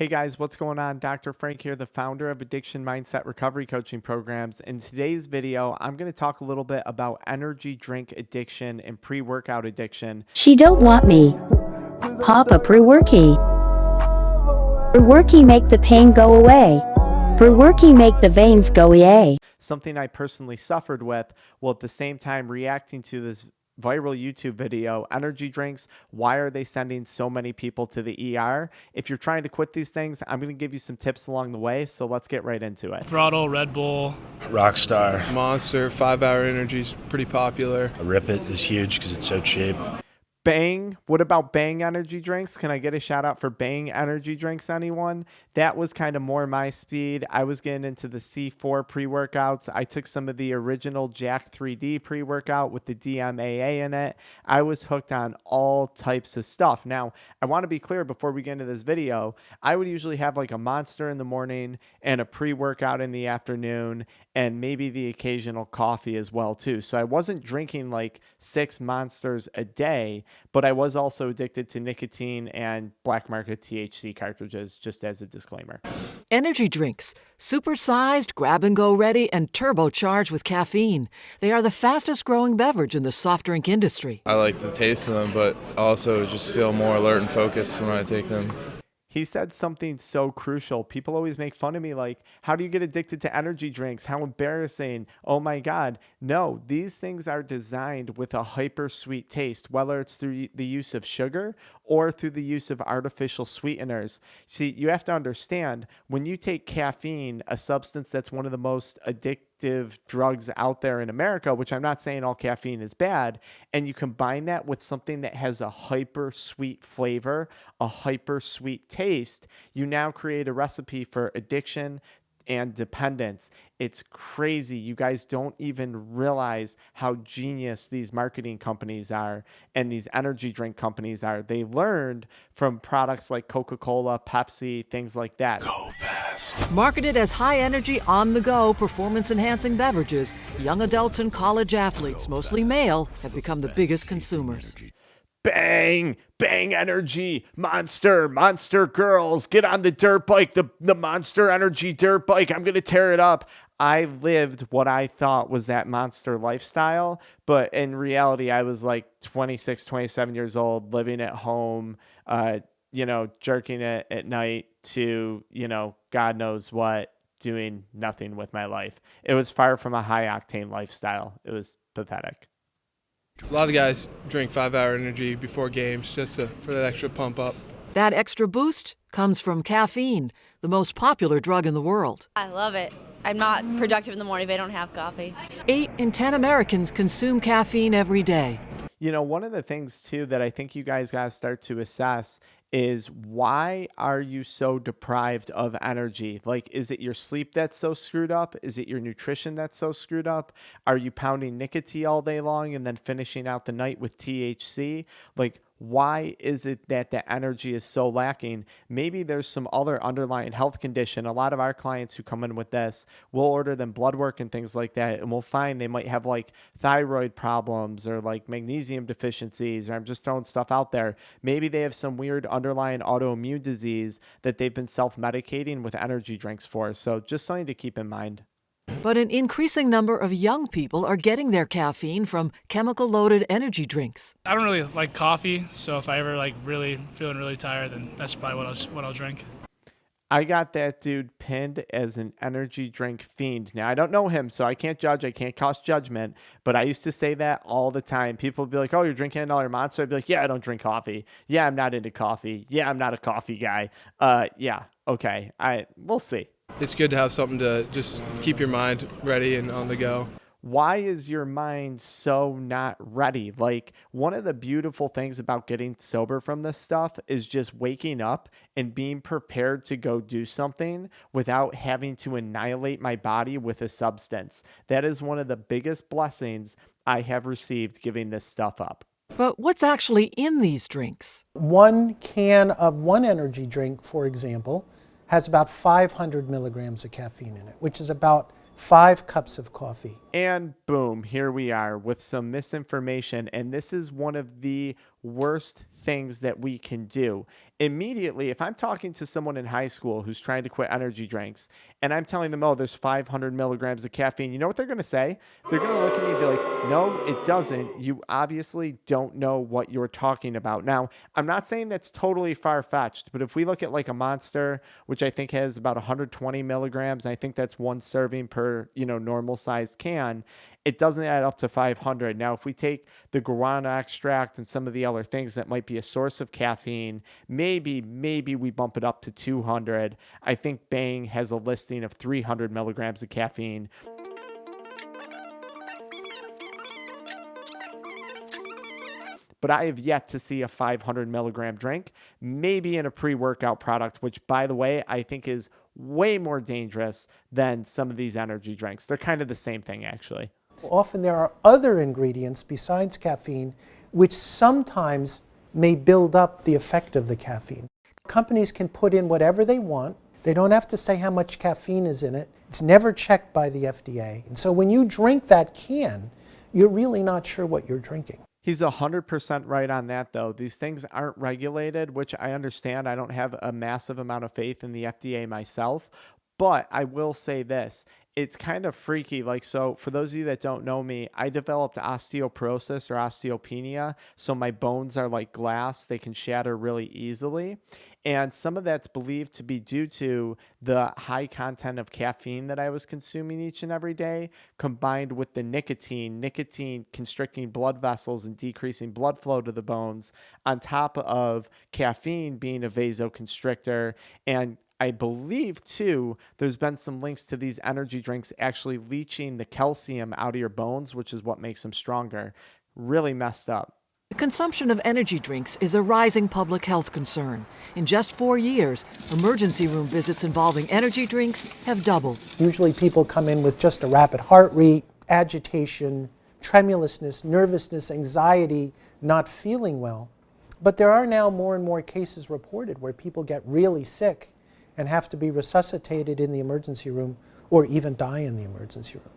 Hey guys, what's going on? Dr. Frank here, the founder of Addiction Mindset Recovery Coaching Programs. In today's video, I'm going to talk a little bit about energy drink addiction and pre-workout addiction. She don't want me. Papa pre-worky. Pre-worky make the pain go away. Pre-worky make the veins go yay. Something I personally suffered with, while at the same time reacting to this viral YouTube video, energy drinks, why are they sending so many people to the ER? If you're trying to quit these things, I'm going to give you some tips along the way, so let's get right into it. Throttle, Red Bull, Rockstar. Monster, 5 Hour Energy's pretty popular. A Rip It is huge because it's so cheap. Bang. What about Bang energy drinks? Can I get a shout out for Bang energy drinks, anyone? That was kind of more my speed. I was getting into the C4 pre-workouts. I took some of the original Jack 3D pre-workout with the DMAA in it. I was hooked on all types of stuff. Now, I want to be clear before we get into this video, I would usually have like a Monster in the morning and a pre-workout in the afternoon and maybe the occasional coffee as well too. So I wasn't drinking like 6 Monsters a day, but I was also addicted to nicotine and black market THC cartridges, just as a disclaimer. Energy drinks, supersized, grab-and-go ready, and turbocharged with caffeine. They are the fastest-growing beverage in the soft drink industry. I like the taste of them, but also just feel more alert and focused when I take them. He said something so crucial. People always make fun of me like, how do you get addicted to energy drinks? How embarrassing. Oh my God. No, these things are designed with a hyper sweet taste, whether it's through the use of sugar or through the use of artificial sweeteners. See, you have to understand, when you take caffeine, a substance that's one of the most addictive drugs out there in America, which I'm not saying all caffeine is bad, and you combine that with something that has a hyper sweet flavor, a hyper sweet taste, you now create a recipe for addiction and dependence. It's crazy. You guys don't even realize how genius these marketing companies are and these energy drink companies are. They learned from products like Coca-Cola, Pepsi, things like that. Go fast. Marketed as high-energy, on-the-go, performance-enhancing beverages, young adults and college athletes, mostly male, have become the biggest consumers. Bang, Bang energy, Monster girls, get on the dirt bike, the Monster energy dirt bike. I'm going to tear it up. I lived what I thought was that Monster lifestyle, but in reality, I was like 26, 27 years old, living at home, jerking it at night to, God knows what, doing nothing with my life. It was far from a high octane lifestyle. It was pathetic. A lot of guys drink 5 Hour Energy before games just for that extra pump up. That extra boost comes from caffeine, the most popular drug in the world. I love it. I'm not productive in the morning if I don't have coffee. 8 in 10 Americans consume caffeine every day. One of the things too that I think you guys got to start to assess is, why are you so deprived of energy? Like, is it your sleep that's so screwed up? Is it your nutrition that's so screwed up? Are you pounding nicotine all day long and then finishing out the night with THC? Like, why is it that the energy is so lacking? Maybe there's some other underlying health condition. A lot of our clients who come in with this, we'll order them blood work and things like that, and we'll find they might have like thyroid problems or like magnesium deficiencies, or I'm just throwing stuff out there. Maybe they have some weird underlying autoimmune disease that they've been self-medicating with energy drinks for. So just something to keep in mind. But an increasing number of young people are getting their caffeine from chemical-loaded energy drinks. I don't really like coffee, so if I ever really feeling really tired, then that's probably what I'll drink. I got that dude pinned as an energy drink fiend. Now, I don't know him, so I can't judge. I can't cause judgment, but I used to say that all the time. People would be like, oh, you're drinking another Monster? I'd be like, yeah, I don't drink coffee. Yeah, I'm not into coffee. Yeah, I'm not a coffee guy. Yeah, okay. We'll see. It's good to have something to just keep your mind ready and on the go. Why is your mind so not ready? Like, one of the beautiful things about getting sober from this stuff is just waking up and being prepared to go do something without having to annihilate my body with a substance. That is one of the biggest blessings I have received giving this stuff up. But what's actually in these drinks? 1 can of one energy drink, for example, has about 500 milligrams of caffeine in it, which is about 5 cups of coffee. And boom, here we are with some misinformation. And this is one of the worst things that we can do. Immediately, if I'm talking to someone in high school who's trying to quit energy drinks and I'm telling them, oh, there's 500 milligrams of caffeine, you know what they're going to say? They're going to look at me and be like, no, it doesn't. You obviously don't know what you're talking about. Now, I'm not saying that's totally far-fetched, but if we look at like a Monster, which I think has about 120 milligrams, and I think that's one serving per, normal sized can, it doesn't add up to 500. Now, if we take the guarana extract and some of the other things that might be a source of caffeine, maybe we bump it up to 200. I think Bang has a listing of 300 milligrams of caffeine. But I have yet to see a 500 milligram drink, maybe in a pre-workout product, which, by the way, I think is way more dangerous than some of these energy drinks. They're kind of the same thing, actually. Often there are other ingredients besides caffeine which sometimes may build up the effect of the caffeine. Companies can put in whatever they want. They don't have to say how much caffeine is in it. It's never checked by the FDA. And so when you drink that can, you're really not sure what you're drinking. He's 100% right on that, though. These things aren't regulated, which I understand. I don't have a massive amount of faith in the FDA myself, but I will say this. It's kind of freaky. So for those of you that don't know me, I developed osteoporosis or osteopenia. So my bones are like glass. They can shatter really easily. And some of that's believed to be due to the high content of caffeine that I was consuming each and every day, combined with the nicotine constricting blood vessels and decreasing blood flow to the bones, on top of caffeine being a vasoconstrictor. And I believe, too, there's been some links to these energy drinks actually leaching the calcium out of your bones, which is what makes them stronger. Really messed up. The consumption of energy drinks is a rising public health concern. In just 4 years, emergency room visits involving energy drinks have doubled. Usually people come in with just a rapid heart rate, agitation, tremulousness, nervousness, anxiety, not feeling well. But there are now more and more cases reported where people get really sick and have to be resuscitated in the emergency room or even die in the emergency room.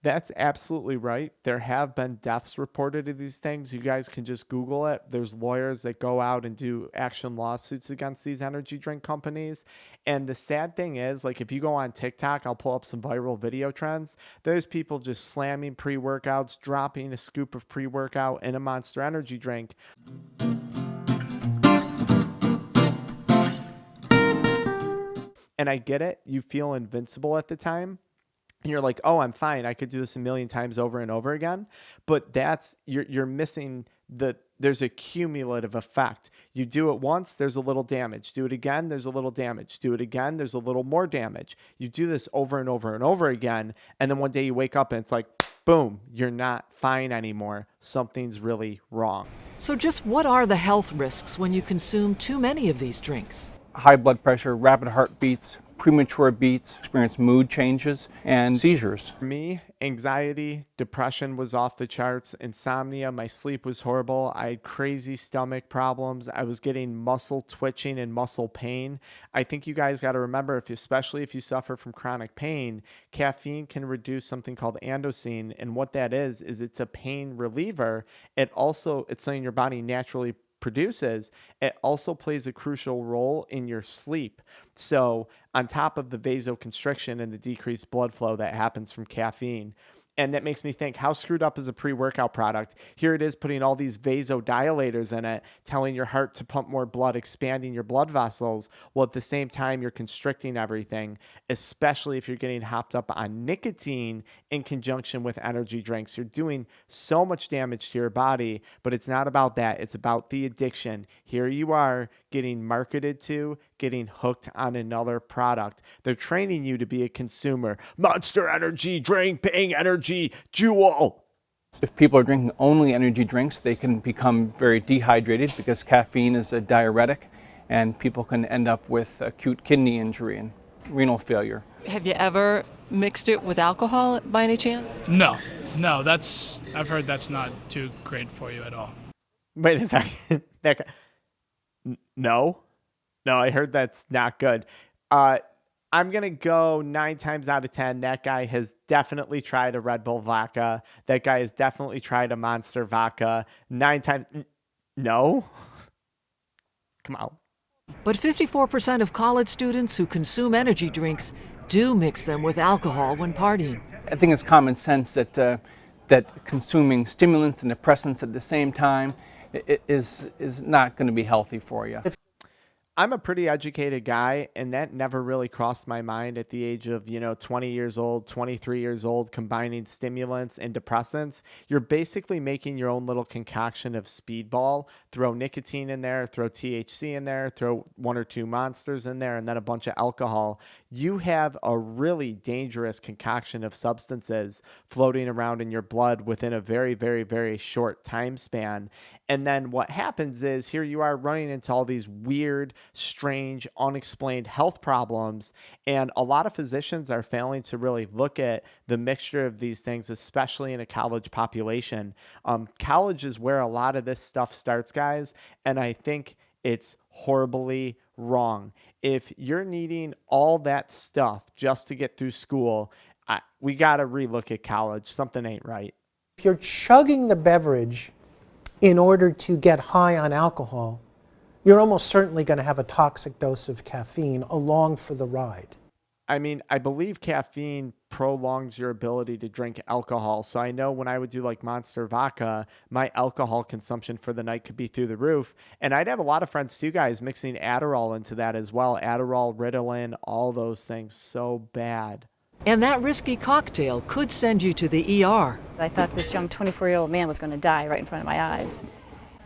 That's absolutely right. There have been deaths reported of these things. You guys can just Google it. There's lawyers that go out and do action lawsuits against these energy drink companies. And the sad thing is, if you go on TikTok, I'll pull up some viral video trends. There's people just slamming pre-workouts, dropping a scoop of pre-workout in a Monster energy drink. And I get it. You feel invincible at the time. And you're like, oh, I'm fine. I could do this a million times over and over again. But you're missing there's a cumulative effect. You do it once, there's a little damage. Do it again, there's a little damage. Do it again, there's a little more damage. You do this over and over and over again. And then one day you wake up and it's like, boom, you're not fine anymore. Something's really wrong. So just what are the health risks when you consume too many of these drinks? High blood pressure, rapid heartbeats, premature beats, experience mood changes, and seizures. For me, anxiety, depression was off the charts, insomnia, my sleep was horrible. I had crazy stomach problems. I was getting muscle twitching and muscle pain. I think you guys got to remember, especially if you suffer from chronic pain, caffeine can reduce something called andosine. And what that is it's a pain reliever. It's something your body naturally produces. It also plays a crucial role in your sleep. So on top of the vasoconstriction and the decreased blood flow that happens from caffeine. And that makes me think, how screwed up is a pre-workout product? Here it is putting all these vasodilators in it, telling your heart to pump more blood, expanding your blood vessels, while at the same time you're constricting everything, especially if you're getting hopped up on nicotine in conjunction with energy drinks. You're doing so much damage to your body, but it's not about that. It's about the addiction. Here you are getting marketed to, getting hooked on another product. They're training you to be a consumer. Monster energy drink, Bang energy, Jewel. If people are drinking only energy drinks, they can become very dehydrated because caffeine is a diuretic, and people can end up with acute kidney injury and renal failure. Have you ever mixed it with alcohol by any chance? No, I've heard that's not too great for you at all. Wait a second. No, I heard that's not good. I'm going to go 9 times out of 10. That guy has definitely tried a Red Bull vodka. That guy has definitely tried a Monster vodka. 9 times. No. Come on. But 54% of college students who consume energy drinks do mix them with alcohol when partying. I think it's common sense that that consuming stimulants and depressants at the same time is not going to be healthy for you. I'm a pretty educated guy, and that never really crossed my mind at the age of, 20 years old, 23 years old, combining stimulants and depressants. You're basically making your own little concoction of speedball. Throw nicotine in there, throw THC in there, throw 1 or 2 monsters in there, and then a bunch of alcohol. You have a really dangerous concoction of substances floating around in your blood within a very, very, very short time span. And then what happens is here you are running into all these weird, strange, unexplained health problems. And a lot of physicians are failing to really look at the mixture of these things, especially in a college population. College is where a lot of this stuff starts, guys. And I think it's horribly wrong. If you're needing all that stuff just to get through school, we got to relook at college. Something ain't right. If you're chugging the beverage in order to get high on alcohol, you're almost certainly going to have a toxic dose of caffeine along for the ride. I mean, I believe caffeine prolongs your ability to drink alcohol. So I know when I would do like Monster Vodka, my alcohol consumption for the night could be through the roof. And I'd have a lot of friends too, guys, mixing Adderall into that as well. Adderall, Ritalin, all those things. So bad. And that risky cocktail could send you to the ER. I thought this young 24-year-old man was going to die right in front of my eyes.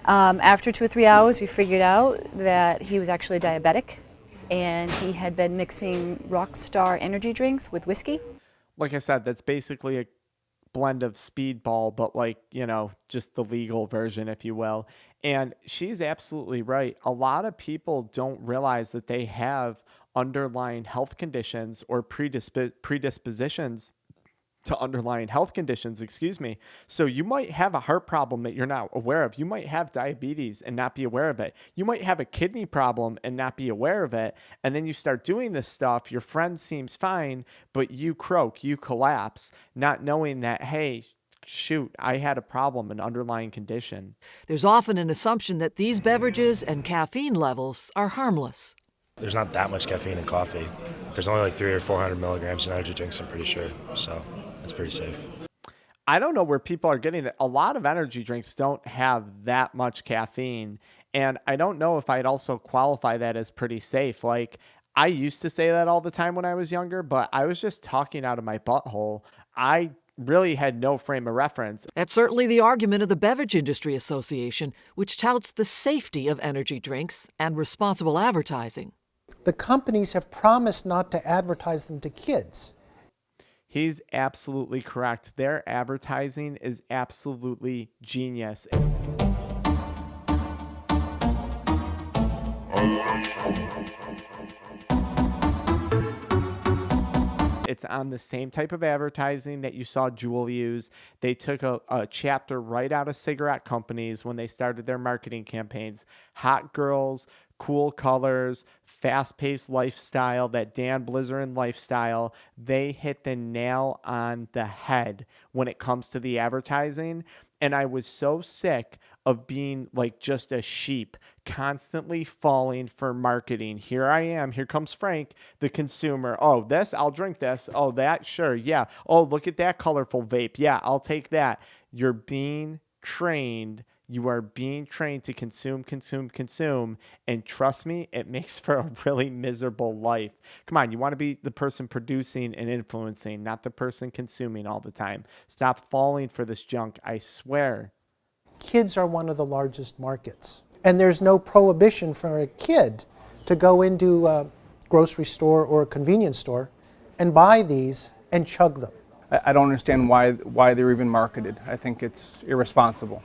After 2 or 3 hours, we figured out that he was actually diabetic, and he had been mixing Rockstar energy drinks with whiskey. Like I said, that's basically a blend of Speedball, but like, just the legal version, if you will. And she's absolutely right. A lot of people don't realize that they have underlying health conditions or predispositions to underlying health conditions, So you might have a heart problem that you're not aware of. You might have diabetes and not be aware of it. You might have a kidney problem and not be aware of it. And then you start doing this stuff. Your friend seems fine, but you croak, you collapse, not knowing that, hey, shoot, I had a problem, an underlying condition. There's often an assumption that these beverages and caffeine levels are harmless. There's not that much caffeine in coffee. There's only like 300 or 400 milligrams in energy drinks, I'm pretty sure. So it's pretty safe. I don't know where people are getting it. A lot of energy drinks don't have that much caffeine. And I don't know if I'd also qualify that as pretty safe. Like, I used to say that all the time when I was younger, but I was just talking out of my butthole. I really had no frame of reference. That's certainly the argument of the Beverage Industry Association, which touts the safety of energy drinks and responsible advertising. The companies have promised not to advertise them to kids. He's absolutely correct. Their advertising is absolutely genius. It's on the same type of advertising that you saw Juul use. They took a chapter right out of cigarette companies when they started their marketing campaigns. Hot girls, cool colors, fast-paced lifestyle, that Dan Blizzard lifestyle. They hit the nail on the head when it comes to the advertising. And I was so sick of being like just a sheep, constantly falling for marketing. Here I am. Here comes Frank, the consumer. Oh, this, I'll drink this. Oh, that, sure. Yeah. Oh, look at that colorful vape. Yeah, I'll take that. You're being trained. You are being trained to consume. And trust me, it makes for a really miserable life. Come on, you want to be the person producing and influencing, not the person consuming all the time. Stop falling for this junk, I swear. Kids are one of the largest markets. And there's no prohibition for a kid to go into a grocery store or a convenience store and buy these and chug them. I don't understand why they're even marketed. I think it's irresponsible.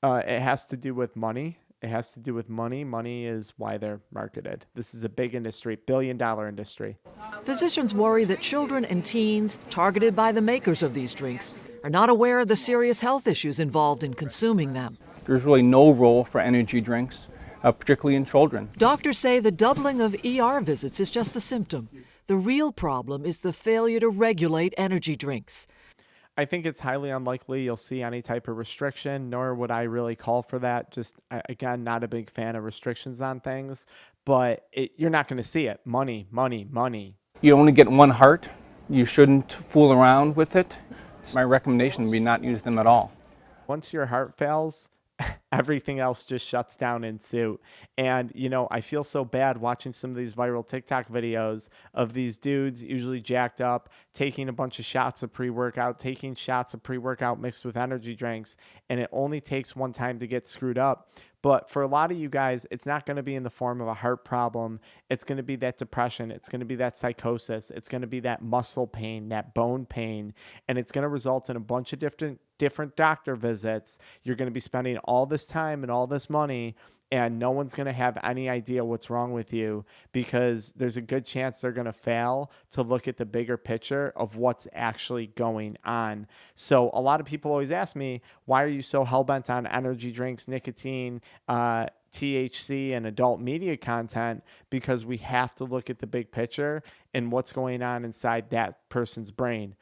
It has to do with money. It has to do with money. Money is why they're marketed. This is a big industry, billion-dollar industry. Physicians worry that children and teens targeted by the makers of these drinks are not aware of the serious health issues involved in consuming them. There's really no role for energy drinks, particularly in children. Doctors say the doubling of ER visits is just the symptom. The real problem is the failure to regulate energy drinks. I think it's highly unlikely you'll see any type of restriction, nor would I really call for that. Just, again, not a big fan of restrictions on things, but you're not going to see it. Money, money, money. You only get one heart. You shouldn't fool around with it. My recommendation would be not use them at all. Once your heart fails, everything else just shuts down in suit. And, I feel so bad watching some of these viral TikTok videos of these dudes, usually jacked up, taking a bunch of shots of pre-workout, taking shots of pre-workout mixed with energy drinks, and it only takes one time to get screwed up. But for a lot of you guys, it's not going to be in the form of a heart problem. It's going to be that depression. It's going to be that psychosis. It's going to be that muscle pain, that bone pain, and it's going to result in a bunch of different doctor visits. You're going to be spending all this time and all this money, and no one's going to have any idea what's wrong with you, because there's a good chance they're going to fail to look at the bigger picture of what's actually going on. So a lot of people always ask me, why are you so hell-bent on energy drinks, nicotine, THC, and adult media content? Because we have to look at the big picture and what's going on inside that person's brain.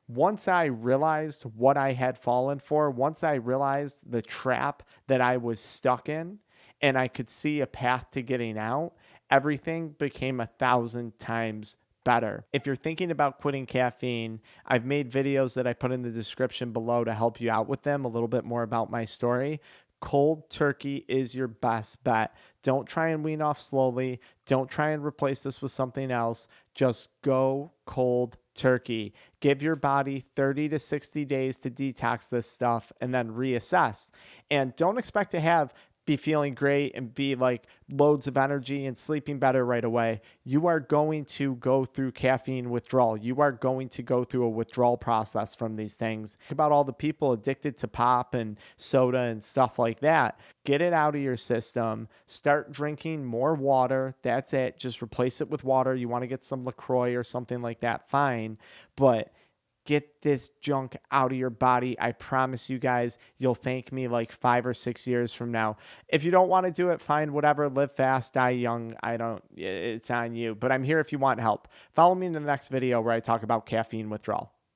Once I realized what I had fallen for, once I realized the trap that I was stuck in, and I could see a path to getting out, everything became 1,000 times better. If you're thinking about quitting caffeine, I've made videos that I put in the description below to help you out with them, a little bit more about my story. Cold turkey is your best bet. Don't try and wean off slowly. Don't try and replace this with something else. Just go cold turkey. Give your body 30 to 60 days to detox this stuff and then reassess. And don't expect to be feeling great and be like loads of energy and sleeping better right away. You are going to go through caffeine withdrawal. You are going to go through a withdrawal process from these things. Think about all the people addicted to pop and soda and stuff like that. Get it out of your system. Start drinking more water. That's it. Just replace it with water. You want to get some LaCroix or something like that, fine. But get this junk out of your body. I promise you guys, you'll thank me like 5 or 6 years from now. If you don't want to do it, fine, whatever. Live fast, die young. It's on you. But I'm here if you want help. Follow me in the next video where I talk about caffeine withdrawal.